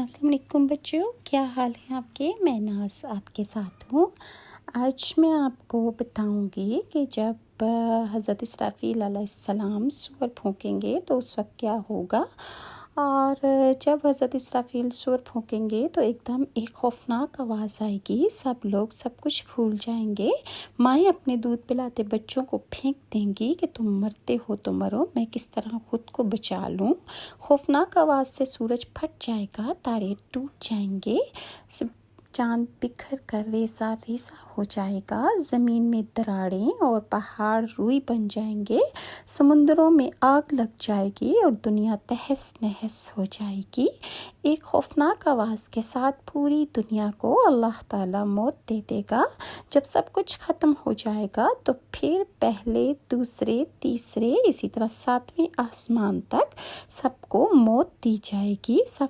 السلام علیکم بچوں، کیا حال ہے آپ کے؟ میں ناز آپ کے ساتھ ہوں۔ آج میں آپ کو بتاؤں گی کہ جب حضرت اسرافیل علیہ السلام سور پھونکیں گے تو اس وقت کیا ہوگا، اور جب حضرت اسرافیل سور پھونکیں گے تو ایک دم ایک خوفناک آواز آئے گی، سب لوگ سب کچھ بھول جائیں گے، مائیں اپنے دودھ پلاتے بچوں کو پھینک دیں گی کہ تم مرتے ہو تو مرو، میں کس طرح خود کو بچا لوں۔ خوفناک آواز سے سورج پھٹ جائے گا، تارے ٹوٹ جائیں گے، چاند بکھر کر ریزہ ریزہ ہو جائے گا، زمین میں دراڑیں اور پہاڑ روئی بن جائیں گے، سمندروں میں آگ لگ جائے گی اور دنیا تہس نہس ہو جائے گی۔ ایک خوفناک آواز کے ساتھ پوری دنیا کو اللہ تعالیٰ موت دے دے گا۔ جب سب کچھ ختم ہو جائے گا تو پھر پہلے، دوسرے، تیسرے، اسی طرح 7ویں آسمان تک سب کو موت دی جائے گی۔ سب